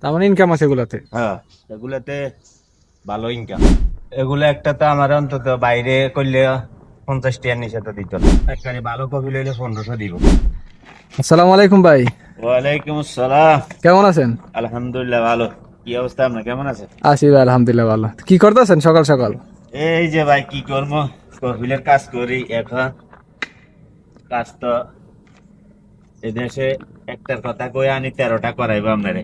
তার মানে ইনকাম আছে এগুলাতে। হ্যাঁ, এগুলাতে ভালো ইনকাম। এগুলো একটা তো আমার অন্তত বাইরে করলে 50 টাকার নিচে তো দিত না। একবারে ভালো কপি লইলে 1500 দিব। আসসালামু আলাইকুম ভাই, ওয়ালাইকুম আসসালাম। কেমন আছেন? আলহামদুলিল্লাহ ভালো। কি অবস্থা, আপনার কেমন আছে? আছি ভাই, আলহামদুলিল্লাহ ভালো। কি করতেছেন সকাল সকাল? এই যে ভাই কি করবো, কপিলের কাজ করি এখন। কাজ তো এদেশে একটার কথা কই আনি 13টা করাইবো আপনারে।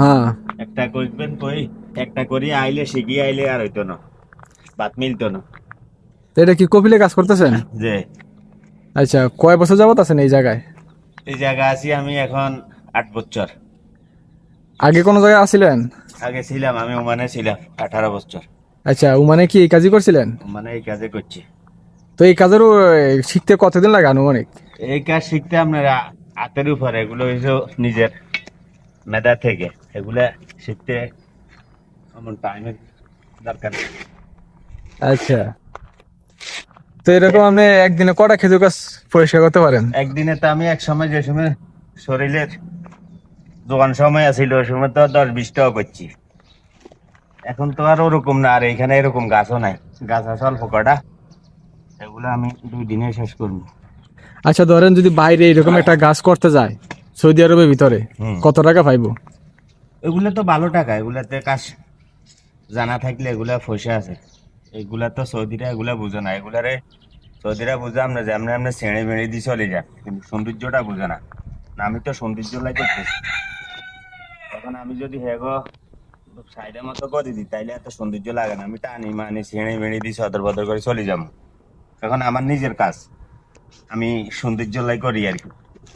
হ্যাঁ। একটা কইবেন কই, একটা করি আইলে শিখি আইলে আর হইতো না, বাত মিলতো না। তো এটা কি কপিলে কাজ করতেছেন? যে আচ্ছা, কয় বছর যাবত আছেন এই জায়গায়? এই জায়গা আছি আমি এখন 8 বছর। আগে কোনো জায়গায় আছিলেন? আগে ছিলাম, আমি ওমানে ছিলাম 18 বছর। আচ্ছা, ওমানে কি এই কাজই করছিলেন? মানে এই কাজে করছি। তো এই কাজেরও শিখতে কতদিন লাগে আনুমানিক? এই কাজ শিখতে আপনার হাতের উপরে, এগুলো হইছে নিজের মেধা থেকে। এগুলা শিখতে এমন টাইমের দরকার নেই। আচ্ছা, তো এরকম আপনি একদিনে কটা খেজুর গাছ পরিষ্কার করতে পারেন? একদিনে তো আমি এক সময়, যে সময় শরীরের জোয়ান সময় আছিল ওই সময় তো 10-20টাও করছি। এখন তো আর ওরকম না, আর এখানে এরকম গাছও নাই। গাছ আছে অল্প কটা, এগুলো আমি 2 দিনে শেষ করবো। আচ্ছা, ধরেন যদি বাইরে এরকম একটা গাছ করতে যায় সৌদি আরবের ভিতরে, হুম, কত টাকা পাইবো? এগুলো তো ভালো টাকা, এগুলাতে কাজ জানা থাকলে এগুলা পয়সা আছে। এগুলা তো সৌদিরা এগুলা বুঝে না। এগুলারে সৌদিরা বুঝে আমরা যে আমরা আমরা ছেড়ে মেড়ে দিয়ে চলে যান, কিন্তু সৌন্দর্যটা বুঝে না। না, আমি তো সৌন্দর্য লাই করতেছি। এখন আমি যদি হেগো সাইডের মতো করে দিই তাইলে এত সৌন্দর্য লাগে না। আমি টানি মানি ছেড়ে মেড়ে দিয়ে সদর বদর করে চলে যাবো। এখন আমার নিজের কাজ, আমি সৌন্দর্য লাই করি আর কি।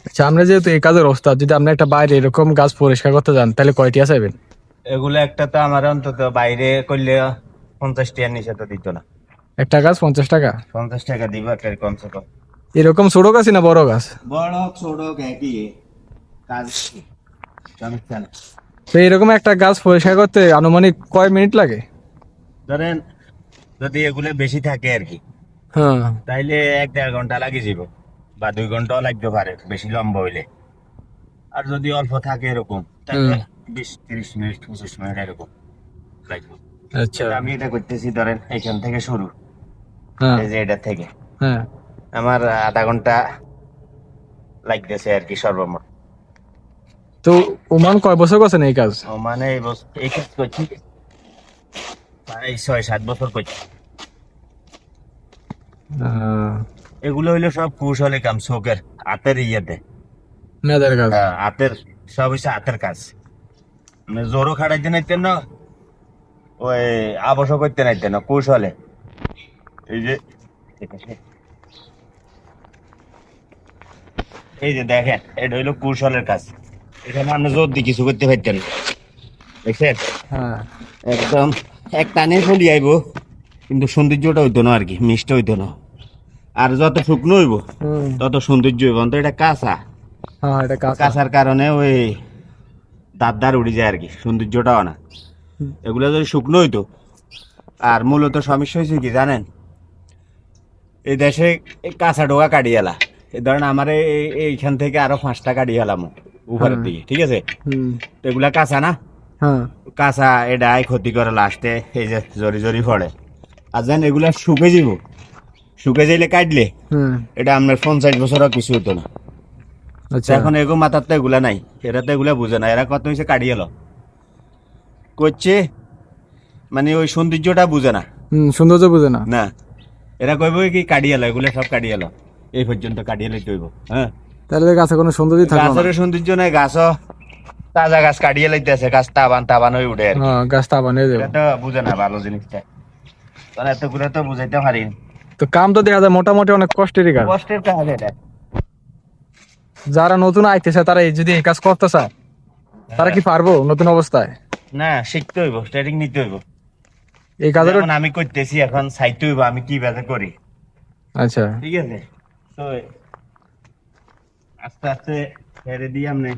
আচ্ছা, আমরা যেহেতু এই কাজের ওস্তাদ, যদি আপনি একটা বাইরে এরকম গাছ পরিষ্কার করতে যান তাহলে কয়টি চাইবেন? এগুলো একটা তো আমার অন্তত বাইরে করলে 50 টাকার নিচে তো দিত না। একটা গাছ 50 টাকা? 50 টাকা দিব একটা কমসে কম। এরকম ছোট গাছই না বড় গাছ? বড় হোক ছোট হোক একই কাজ, সমস্যা নেই। তো এরকম একটা গাছ পরিষ্কার করতে আনুমানিক কয় মিনিট লাগে? ধরেন যদি এগুলো বেশি থাকে আর কি, হ্যাঁ। তাইলে 1-1.5 ঘন্টা লাগে যাব, বা 2 ঘন্টাও লাগতে পারে বেশি লম্বা হইলে। আর যদি অল্প থাকে এরকম, তাহলে হুম। 20-30 মিনিট 25 মিনিট এরকম লাগবে। আচ্ছা। কিন্তু আমি এটা করতেছি ধরেন এখান থেকে শুরু, হ্যাঁ। এই যে এটা থেকে হ্যাঁ। আমার আধা ঘন্টা লাগতেছে আর কি সর্বমোট। তো ওমান কয় বছর করছেন এই কাজ? ও মানে এই কাজ করছি প্রায় 6-7 বছর করছি। আহ, এগুলো হইলো সব কৌশলী কাম, চোখের হাতের ইয়েতে। মেয়েদের কাজ। হ্যাঁ, হাতের সব হচ্ছে হাতের কাজ। মানে জোরও খাটাইতে নাইতেন না, ওই আবশ্য করতে নাইতেন না, কৌশলে। এই যে এই যে দেখেন, এটা হইলো কৌশলের কাজ। এখানে আপনি জোর দিয়ে কিছু করতে পারতেন না, দেখছেন? হ্যাঁ। একদম এক টানে চলি আইব, কিন্তু সৌন্দর্যটা হইতো না আর কি, মিষ্টি হইতো না। আর যত শুকনো হইব হুম। তত সৌন্দর্য হইব। অন্তত এটা কাঁচা, হ্যাঁ, এটা কাজ। কাঁচার কারণে ওই দাঁত উড়ে যায় আর কি, সৌন্দর্যটাও না। এগুলো যদি শুকনো হইতো। আর মূলত সমস্যা হয়েছে কি জানেন, এই দেশে এই কাঁচা ডোকা কাটিয়ে এলা। এই ধরেন আমার এইখান থেকে আরো 5টা কাটিয়ে এলাম উপরের হ্যাঁ। দিকে, ঠিক আছে? হুম। তো এগুলা কাঁচা না, হ্যাঁ। কাঁচা এটাই ক্ষতি করে লাস্টে, এই যে জরি জরি পড়ে। আর যেন এগুলা শুকে যাব, শুকে যাইলে কাটলে হুম। এটা আপনার 50 বছরও কিছু হতো না। আচ্ছা। এখন এগো মাথার তো এগুলা নাই, এরা তো এগুলা বুঝে না। এরা কত হয়েছে কাটিয়ে এলো করছে, মানে ওই সৌন্দর্যটা বুঝে না। সৌন্দর্য বুঝে না। না, এরা কইব কি কাটিয়ে এলো, এগুলো সব কাটিয়ে এলো, এই পর্যন্ত কাটিয়ে লইতে হইব। হ্যাঁ, তাহলে তো গাছে কোনো সৌন্দর্য থাকলো না। গাছের সৌন্দর্য নাই, গাছও তাজা গাছ কাটিয়ে লইতেছে, গাছ তাবান তাবান হয়ে উঠে আর কি। হ্যাঁ, গাছটা বানিয়ে দেবো। এটা তো বুঝে না ভালো জিনিসটা, তাহলে এতগুলো তো বুঝাইতে পারি। তো কাম তো দেখা যায় মোটামুটি অনেক কষ্টেরই কাজ। কষ্টের কাজ এটা। যারা নতুন আইতেছে তারা যদি এই কাজ করতে চায় তারা কি পারবো নতুন অবস্থায়? না, শিখতে হইব, ট্রেনিং নিতে হইব। এই কাজের। যেমন আমি করতেছি এখন, চাইতে হইব আমি কিভাবে করি, আচ্ছা। ঠিক আছে? তো আস্তে আস্তে ছেড়ে দিয়ে আপনি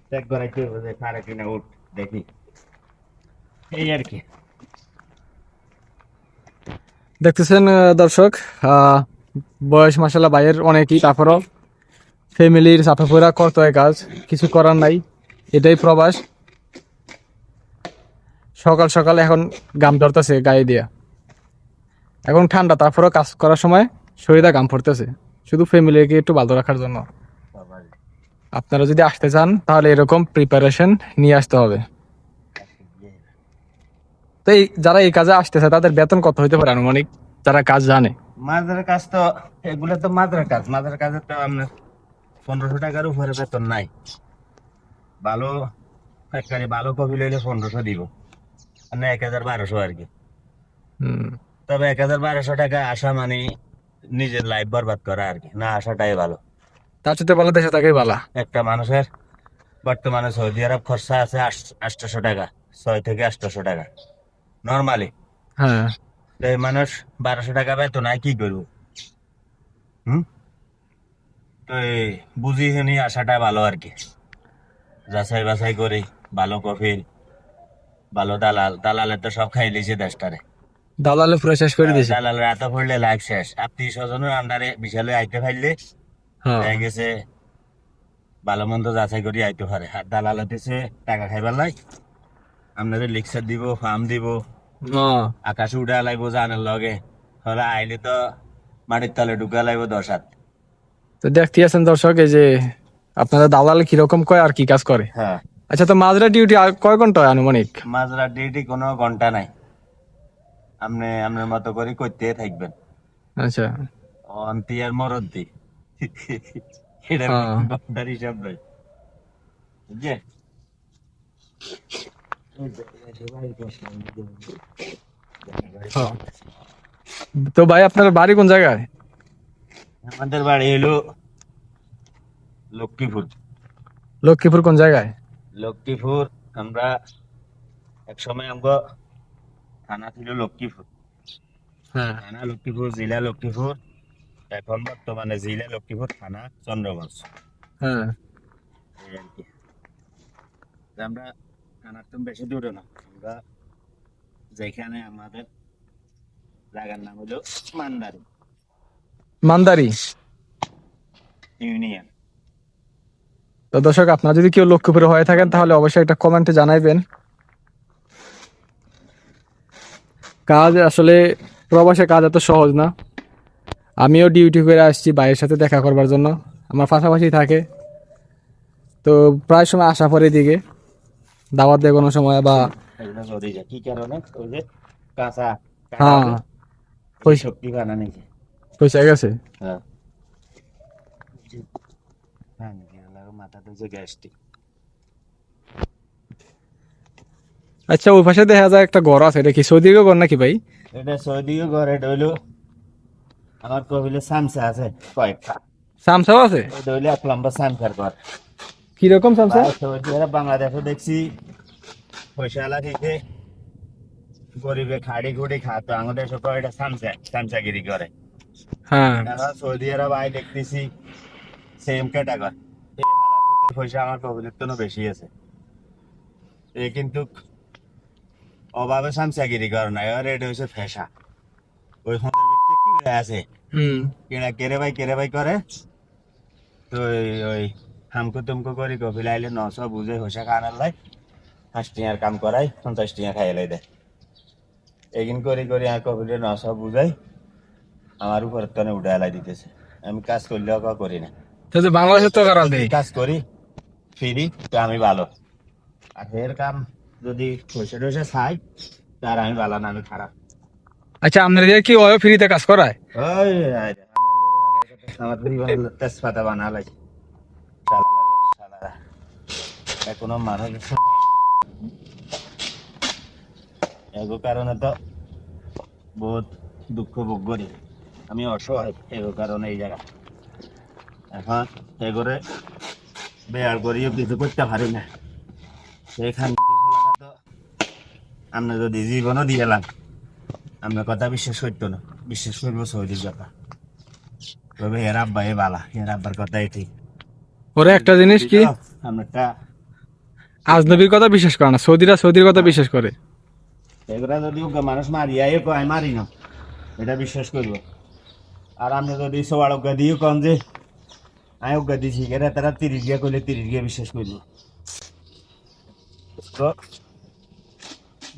চেক করাইতে হইব যে পারে কিনা, উঠ দেখি, এই আর কি। দেখতেছেন দর্শক, আহ, বয়স মাসাল্লাহ ভাইয়ের অনেকই, তারপরও ফ্যামিলির চাপে পড়া করতে হয় কাজ, কিছু করার নাই, এটাই প্রবাস। সকাল সকাল এখন গাম ধরতেছে গায়ে দিয়া, এখন ঠান্ডা তারপরেও কাজ করার সময় শরীরে গাম পড়তেছে, শুধু ফ্যামিলিকে একটু ভালো রাখার জন্য। বাবারে। আপনারা যদি আসতে চান তাহলে এরকম প্রিপারেশন নিয়ে আসতে হবে। তো এই যারা এই কাজে আসতেছে তাদের বেতন কত হইতে পারে আনুমানিক, যারা কাজ জানে? মাঝের কাজ তো এগুলো তো মাঝের কাজে তো আপনার 1500 টাকার উপরে বেতন নাই। ভালো ফ্যাক্টরি ভালো কপি লইলে 1500 দিব, মানে 1200 আর কি। হুম। তবে 1200 টাকা আসা মানে নিজের লাইফ বরবাদ করা আর কি, না আসাটাই ভালো। তার সাথে ভালো দেশে থাকাই ভালো। একটা মানুষের বর্তমানে সৌদি আরব খরচা আছে 800 টাকা, 6 থেকে 800 টাকা নর্মালি। হ্যাঁ। তো এই মানুষ 1200 টাকা বেতন আয় কি করবো? তো এই বুঝি শুনি আসাটা ভালো আর কি, যাচাই বাছাই করি, ভালো কফি, ভালো দালালের তো সব খাই লিছে দেশটারে। দালালে পুরো শেষ করে দিয়েছে। দালালের এত পড়লে লাইফ শেষ। আত্মীয় স্বজনের আন্ডারে বিশালে আইতে পারলে হ্যাঁ। দেখা গেছে ভালো মন্দ যাচাই করি আইতে পারে। আর দালাল হইতেছে টাকা খাইবার লাই, আপনাদের লিক্সার দিব, ফার্ম দিব, আকাশে উঠা লাগবো জানের লগে, হলে আইলে তো মাটির তলে ঢুকা লাগবো 10 হাত। তো দেখতে আছেন দর্শক, এই যে আপনারা দালাল কিরকম কয় আর কি কাজ করে। হ্যাঁ, আচ্ছা, তো মাঝরা ডিউটি কয় ঘন্টা হয় আনুমানিক? মাঝরাত ডিউটি কোনো ঘন্টা নাই, আপনি আপনার মতো করে করতে থাকবেন। আচ্ছা। অন্তি আর মরন্তি এটা হ্যাঁ। ঘন্টার হিসাব নয়, বুঝছে? হ্যাঁ। তো ভাই আপনার বাড়ি কোন জায়গায়? আমাদের বাড়ি হলো লক্ষ্মীপুর। লক্ষ্মীপুর কোন জায়গায়? লক্ষ্মীপুর আমরা এক সময় আমগো থানা ছিল লক্ষ্মীপুর, হ্যাঁ। থানা লক্ষ্মীপুর, জেলা লক্ষ্মীপুর। এখন বর্তমানে জেলা লক্ষ্মীপুর, থানা চন্দ্রগঞ্জ, হ্যাঁ। এই আর কি। তো আমরা থানার তো বেশি দূরে না, আমরা যেখানে আমাদের জায়গার নাম হলো মান্দারি মান্দারি। ইউনিয়ন। তো দর্শক, আপনারা যদি কেউ লক্ষ্মীপুরে হয়ে থাকেন তাহলে অবশ্যই একটা কমেন্টে জানাইবেন। কাজ আসলে প্রবাসে কাজ এত সহজ না। আমিও ডিউটি করে আসছি ভাইয়ের সাথে দেখা করবার জন্য, আমার পাশাপাশি থাকে। তো প্রায় সময় আসা পরে দিকে দাওয়াত দেয় কোনো সময় বা এগুলো সরি যায় কি কারণে? ওই যে কাঁচা হ্যাঁ ওই শক্তি বানানো যায়। পয়সা গেছে। হ্যাঁ, হ্যাঁ, মাথাতে যে গ্যাসটি। আচ্ছা, ওই পাশে দেখা যায় একটা ঘর আছে, এটা কি সৌদির ঘর নাকি ভাই? এটা সৌদিও ঘর, এটা হইলো আমার কবিলে সামসা আছে কয়েকটা, সামসাও আছে? এটা হইলো 1 নম্বর সামসার ঘর। কিরকম সামসা? সৌদি আরব বাংলাদেশে দেখছি পয়সাওয়ালা থেকে গরিবে খাড়ি খুড়ি খাতো, আমাদের দেশে তো এটা সামসাগিরি করে। হ্যাঁ। এখন সৌদি আরব আই দেখতেছি সেম ক্যাটাগরি, এই হালাকুতির পয়সা আমার কবিলের তো বেশি আছে। এ কিন্তু অভাবে সামসাগিরি করে না, এবার এটা হচ্ছে ফেসা। ওই ফোনের ভিতরে কি আছে হুম। কিনা কেরে ভাই করে। তো ওই হামকো তুমকো করি কপিল আইলে 900 বুঝে হোসা খানার লাই 5 টিয়ার কাম করাই 50 টিয়া খাইলাই দেয়। এগিন করি আর কপিলে 900 বুঝাই আমার উপর তনে উঠে এলাই দিতেছে। আমি কাজ করলেও করি না, তো বাংলাদেশে তো করা দেয়। কাজ করি ফিরি তো আমি ভালো, আর এর কাম যদি পয়সা টয়সা চাই তার আমি ভালো না, আমি খারাপ। আচ্ছা, আপনার এদিকে কি ওয়ো ফ্রিতে কাজ করায়? ওই আমার তেজপাতা বানালাই শালারা এখনো মানুষ এগো কারণে তো বহুত দুঃখ ভোগ করি আমি, অসহায় এগো কারণে এই জায়গা। এখন এগোরে বেয়ার করিও কিছু করতে পারি না, সেখান থেকে তো আমরা যদি জীবনও দিয়ে এলাম আমরা কথা বিশ্বাস করতো না, বিশ্বাস করবো সৌদির কথা। তবে এর আব্বা এ বালা, এর আব্বার কথাই ঠিক। ওরা একটা জিনিস কি, আমরা আজনবীর কথা বিশ্বাস করে না, সৌদিরা সৌদির কথা বিশ্বাস করে। এগুলা যদি মানুষ মারিয়াই কয় মারি না, এটা বিশ্বাস করবো। আর আমরা যদি সবার অজ্ঞা দিয়ে কম যে আমি অজ্ঞা দিছি, এরা তারা 30 গিয়া করলে 30 গিয়া বিশ্বাস করবো। তো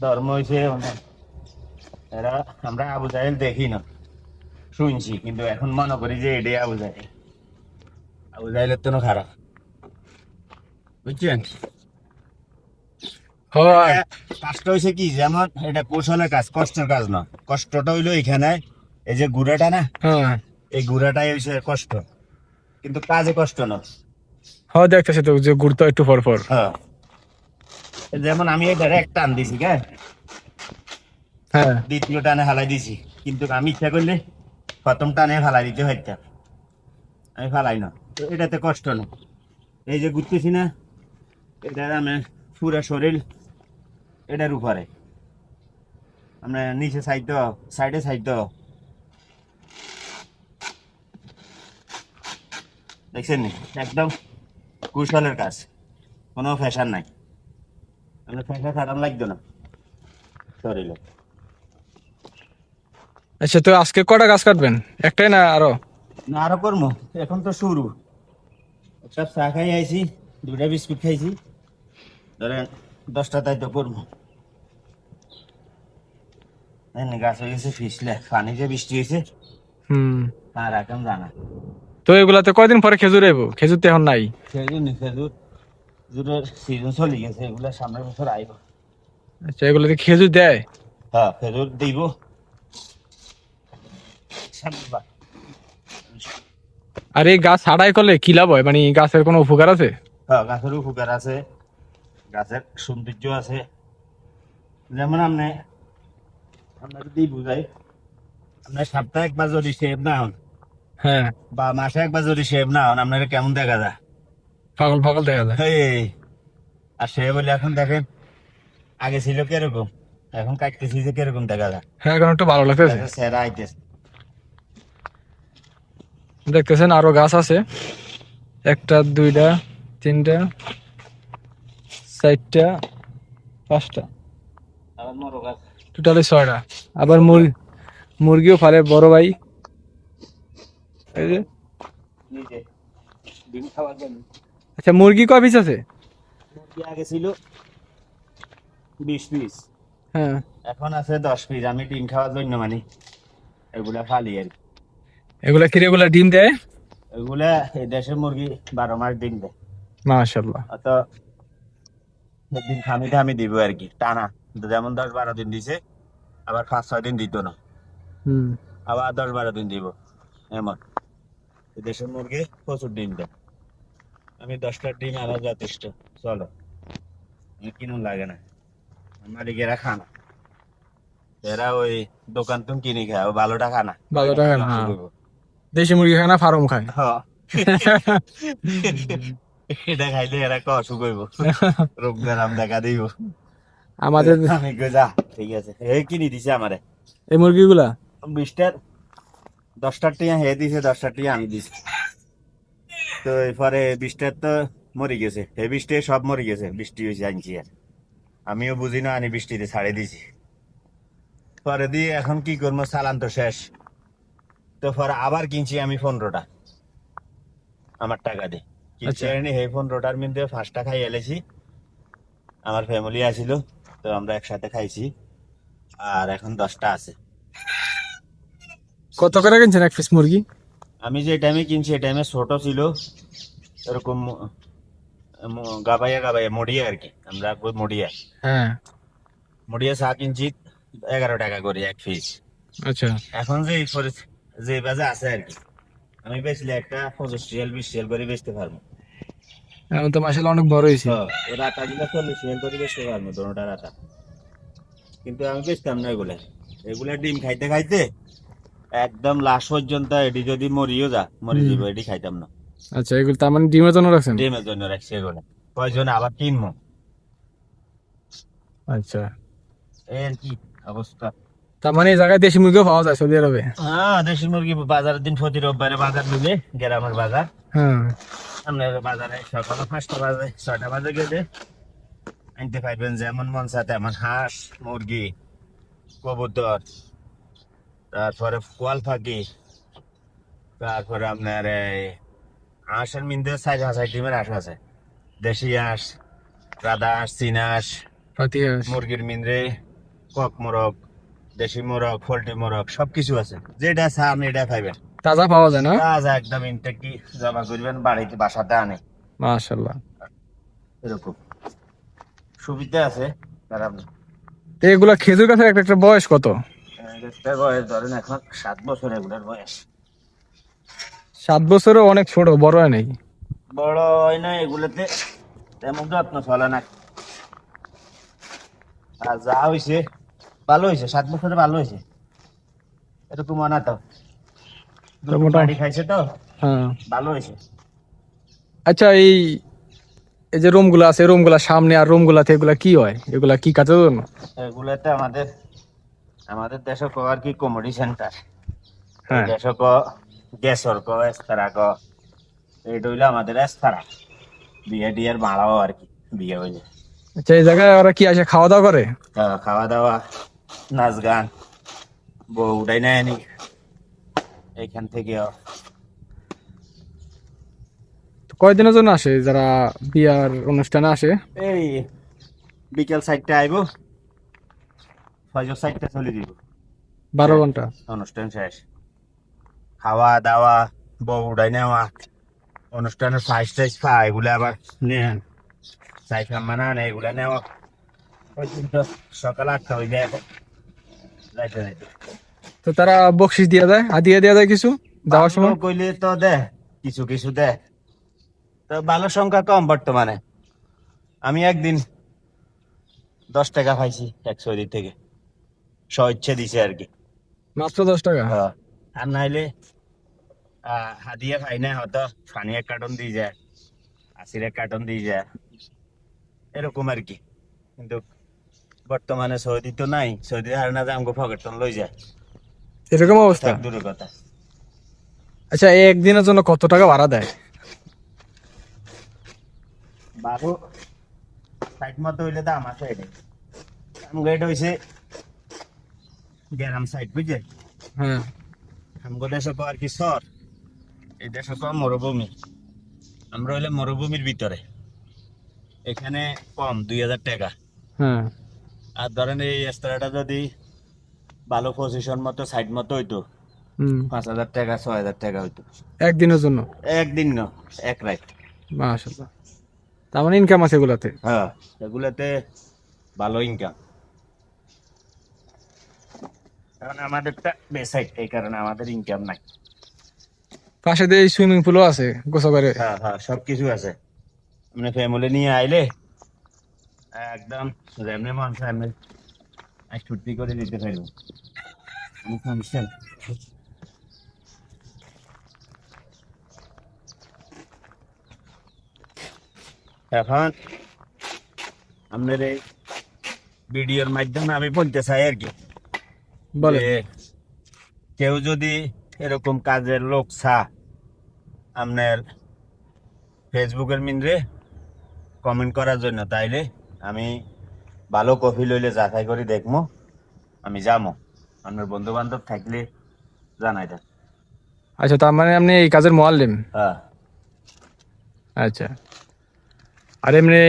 ধর্ম হয়েছে অনেক। এরা আমরা আবু জাহেল দেখি না, শুনছি, কিন্তু এখন মনে করি যে এটাই আবু জাহেল। আবু জাহেলের তো খারাপ, বুঝছেন? হয়। কাজটা হয়েছে কি, যেমন এটা কৌশলের কাজ, কষ্টের কাজ না। কষ্টটা হইলো এখানে, এই যে গুড়াটা না, হ্যাঁ এই গুড়াটাই হয়েছে কষ্ট, কিন্তু কাজে কষ্ট না। হয়, দেখতেছি তো যে ঘুরতো একটু পর পর। হ্যাঁ, যেমন আমি এটা এক টান দিছি, হ্যাঁ, হ্যাঁ দ্বিতীয় টানে হালাই দিছি, কিন্তু আমি ইচ্ছা করলে প্রথম টানে ফালাই দিতে পারতাম, আমি ফালাই না। তো এটাতে কষ্ট না, এই যে ঘুরতেছি না, এটা আমি পুরা শরীর এটার উপরে, আমরা নিচে সাইডে দেখছেন নি? একদম কৌশলের কাজ, কোনো ফ্যাশন নাই। আমরা ফ্যাশন খাটান লাগতো না শরীরে। আচ্ছা, তো আজকে কটা গাছ কাটবেন? একটাই না আরো? না, আরো করবো, এখন তো শুরু। একটা চা খাই আইছি, দুটা বিস্কুট খাইছি, ধরেন 10টা তাই তো করবো। গাছ হয়ে গেছে ফিসলে, পানি যে বৃষ্টি হয়েছে হুম। তার এখন জানা। তো এগুলাতে কয়দিন পরে খেজুর আইব? খেজুর তো এখন নাই। খেজুরের সিজন চলে গেছে, এগুলা সামনের বছর আইব। আচ্ছা, এগুলাতে খেজুর দেয়? হ্যাঁ, খেজুর দিব। আর এই গাছ ছাড়াই করলে কি লাভ হয়, মানে গাছের কোনো উপকার আছে? হ্যাঁ, গাছের উপকার আছে, গাছের সৌন্দর্য আছে। যেমন আমরা যদি বুঝাই, আপনার সপ্তাহে একবার যদি শেভ না হন, হ্যাঁ, বা মাসে একবার যদি শেভ না হন, আপনার কেমন দেখা যায়? পাগল পাগল দেখা যায়। এই, আর সে বলে এখন দেখেন, আগে ছিল কিরকম, এখন কাটতেছি যে কিরকম দেখা যায়। হ্যাঁ, এখন একটু ভালো লাগতেছে। দেখা সেরা আইতেছে। দেখতেছেন আরো গাছ আছে, একটা, দুইটা, তিনটা, চারটা, পাঁচটা, আবার মরো গাছ টোটালি 6টা। আবার মুরগিও ফালে বড় ভাই, এই যে। নিজে ডিম খাওয়ার জন্য। আচ্ছা, মুরগি কয় পিস আছে? মুরগি আগে ছিল 20 পিস, হ্যাঁ। এখন আছে 10 পিস। আমি ডিম খাওয়ার জন্য মানে এগুলা ফালি আর কি। এগুলা কি রেগুলার ডিম দেয়? এগুলা এই দেশের মুরগি 12 মাস ডিম দেয়। মাশাআল্লাহ। অত দিন থামি দিব আর কি, টানা। যেমন 10-12 দিন দিছে, আবার 5-6 দিন দিত না, হুম। আবার 10-12 দিন দিব, এমন। এই দেশের মুরগি প্রচুর ডিম দেয়। আমি 10টা ডিম আবার যথেষ্ট, চলো, আমার কিনুন লাগে না। মালিকেরা খানা, এরা ওই দোকান তুম কিনে খায়, ও ভালোটা খানা। ভালো টাকা না, হ্যাঁ। দেশি মুরগি খায় না ফার্ম খায়? হ্যাঁ। এটা খাইলে এরা অসুখ হইব, রোগ বেরাম দেখা দিব। আমাদের আমি কই যা, ঠিক আছে, এই কিনে দিছে আমারে এই মুরগিগুলা 20টার, 10টার টিয়া হে দিছে, 10টার টিয়া আমি দিছি। তো এরপরে 20টার তো মরে গেছে, এই 20টায় সব মরে গেছে, বৃষ্টি হয়েছে আনছি। আর আমিও বুঝি না, আনি বৃষ্টিতে ছাড়ে দিছি। পরে দিয়ে এখন কি করবো, চালান তো শেষ। তো পরে আবার কিনছি আমি 15টা আমার টাকা দিয়ে কিনছি। আচ্ছা। এনে এই 15টার মধ্যে 5টা খাই এলেছি, আমার ফ্যামিলি আসিল, তো আমরা একসাথে খাইছি। আর এখন 10টা আছে। কত করে কিনছেন এক পিস মুরগি? আমি যে টাইমে কিনছি, এই টাইমে ছোট ছিল, এরকম গাবাইয়া গাবাইয়া মডিয়া আর কি, আমরা মডিয়া হ্যাঁ। মডিয়া চা কিনছি 11 টাকা করে এক পিস। আচ্ছা। এখন যে যে বাজে আছে আর কি, আমি বেচলে একটা 25 রিয়াল 20 রিয়াল করে বেচতে পারবো। এখন তো মাসাল্লাহ অনেক বড় হয়েছে। ওই রাতা গুলা 40 রিয়াল করে বেচতে পারবো, দোনোটা রাতা। কিন্তু আমি বেচতাম না এগুলা, এগুলা ডিম খাইতে খাইতে একদম লাস্ট পর্যন্ত এটি যদি মরিও মরে হুম। যাব, এটি খাইতাম না। আচ্ছা, এগুলো তার মানে ডিমের জন্য রাখছেন? ডিমের জন্য রাখছি এগুলা, কয়জন আবার কিনবো, আচ্ছা। এই আর কি অবস্থা। তার মানে এই জায়গায় দেশি মুরগিও পাওয়া যায় সৌদি আরবে? হ্যাঁ, দেশি মুরগি বাজারের দিন প্রতি রোববারে বাজার দিবে, গ্রামের বাজার। হ্যাঁ। আপনার বাজারে সকালে 5টা বাজে 6টা বাজে গেলে আনতে পারবেন, যেমন মন চায় তেমন হাঁস, মুরগি, কবুতর, তারপরে কোয়াল পাখি, তারপরে আপনার এই হাঁসের মিন্দে 4-5 ডিমের হাঁস আছে। দেশি হাঁস, রাধা হাঁস, চীনা হাঁস, পাতি হাঁস। মুরগির মিন্দে কক মোরগ, দেশি মোরগ, পোল্ট্রি মোরগ সবকিছু আছে, যেটা চা আপনি এটা খাইবেন। তাজা পাওয়া যায় না? তাজা একদম ইনটেক কি জমা করবেন বাড়িতে বাসাতে আনে মাশাআল্লাহ। এরকম সুবিধা আছে। খারাপ না। তো এগুলা খেজুর গাছের একটা একটা বয়স কত? একটা বয়স ধরেন এখন 7 বছর এগুলোর বয়স। 7 বছরও অনেক ছোট, বড় হয় নাই। বড় হয় না এগুলোতে, তেমন যত্ন চলে না। আর যা হয়েছে ভালো হয়েছে, 7 বছরে ভালো হয়েছে। এরকম না তো দুটো মোটা- বাড়ি খাইছে তো হ্যাঁ। ভালো হয়েছে। আচ্ছা, এই এই যে রুম গুলা আছে, রুম গুলা সামনে আর রুম গুলাতে এগুলা কি হয়? এগুলা কি কাজের জন্য? এগুলোতে আমাদের আমাদের দেশে ক আর কি কমেডি সেন্টার, হ্যাঁ। দেশে ক গ্যাসর ক এস্তারা ক, এটা হইলো আমাদের এস্তারা। বিয়ে টিয়ার ভাড়াও আর কি বিয়ে হইলে। আচ্ছা, এই জায়গায় ওরা কি আসে খাওয়া দাওয়া করে? খাওয়া দাওয়া, নাচ গান, বউ উঠাই নেয় নি এইখান থেকে। কয়দিনের জন্য আসে যারা বিয়ার অনুষ্ঠানে আসে? এই বিকেল 4টা আইব, ফজর 4টা চলে দিব, 12 ঘন্টা। অনুষ্ঠান শেষ। খাওয়া দাওয়া, বউ উঠাই নেওয়া, অনুষ্ঠানের প্রাইস টাইস পা এগুলো আবার নেন, চাই খাম্মা না এগুলা নেওয়া পর্যন্ত সকাল 8টা হয়ে যায় এখন যাইতে যাইতে। তো তারা বকশিস দিয়ে দেয়, হাদিয়া দিয়ে দেয় কিছু যাওয়ার সময়? ভালো কইলে তো দে, কিছু কিছু দে, তো ভালো সংখ্যা কম বর্তমানে। আমি একদিন 10 টাকা পাইছি এক সৌদি থেকে, স্বইচ্ছে দিছে আর কি। মাত্র 10 টাকা? আর নাইলে হাদিয়া খাই না, হয়তো ফানি 1 কার্টন দিয়ে যায়, 80 1 কার্টন দিয়ে যায়, এরকম আর কি। কিন্তু বর্তমানে সৌদি তো নাই, সৌদি আর না যে আমাকে পকেটন লই যায়, এরকম অবস্থা? এক দূরের কথা। আচ্ছা, একদিনের জন্য কত টাকা ভাড়া দেয়? 12-60 মতো হইলে দাম আছে এটা। আমগো এটা হইছে গ্রাম সাইড, বুঝছে? হ্যাঁ। আমগো দেশে তো আর কি সর, এই দেশে তো মরুভূমি, আমরা হইলে মরুভূমির ভিতরে। এখানে কম 2000 টাকা। হ্যাঁ। আর ধরেন এই রেস্তোরাঁটা যদি ভালো পজিশন মতো সাইড মতো হইতো, হুম। 5000 টাকা 6000 টাকা হইতো একদিনের জন্য? একদিন না, এক রাত। মাশাআল্লাহ। তার মানে ইনকাম আছে এগুলাতে? হ্যাঁ, এগুলাতে ভালো ইনকাম। কারণ আমাদেরটা বেসাইড, এই কারণে আমাদের ইনকাম নাই। পাশে দিয়ে সুইমিং পুলও আছে, গোসল করে? হ্যাঁ হ্যাঁ, সবকিছু আছে। আপনি ফ্যামিলি নিয়ে আইলে একদম যেমনি মন চায় এমনি ছুটি করে দিতে পারবো, কোনো সমস্যা নেই। এখন আপনার এই ভিডিওর মাধ্যমে আমি বলতে চাই আর কি, বলে যে কেউ যদি এরকম কাজের লোক আপনার ফেসবুকের মিনরে কমেন্ট করার জন্য, তাইলে আমি ভালো কফি লইলে যাচাই করে দেখবো, আমি যাবো। আপনার বন্ধু বান্ধব থাকলে জানাই দেন। আচ্ছা, তার মানে আপনি এই কাজের মুআল্লিম? হ্যাঁ আচ্ছা। আর এমনি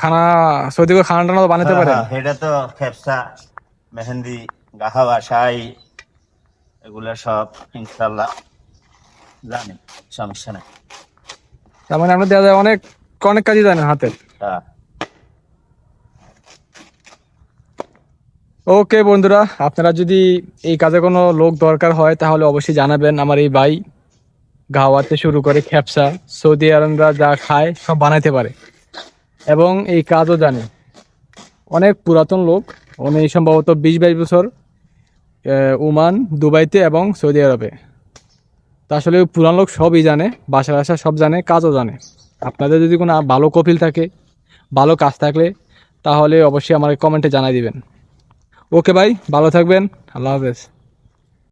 খানা সৌদি করে খানা টানা বানাতে পারেন? এটা তো খেপসা, মেহেন্দি, গাহাওয়া, শাই, এগুলা সব ইনশাল্লাহ জানি, সমস্যা নেই। তার মানে আপনি দেওয়া যায় অনেক অনেক কাজই জানেন হাতের। হ্যাঁ। ওকে বন্ধুরা, আপনারা যদি এই কাজে কোনো লোক দরকার হয় তাহলে অবশ্যই জানাবেন। আমার এই ভাই গাওয়াতে শুরু করে খেপসা, সৌদি আরবরা যা খায় সব বানাইতে পারে এবং এই কাজও জানে। অনেক পুরাতন লোক, উনি সম্ভবত 20-22 বছর ওমান, দুবাইতে এবং সৌদি আরবে। তা আসলে পুরান লোক সবই জানে, বাসা বাসা সব জানে, কাজও জানে। আপনাদের যদি কোনো ভালো কপিল থাকে, ভালো কাজ থাকলে তাহলে অবশ্যই আমার কমেন্টে জানাই দিবেন। ওকে ভাই, ভালো থাকবেন, আল্লাহ হাফেজ।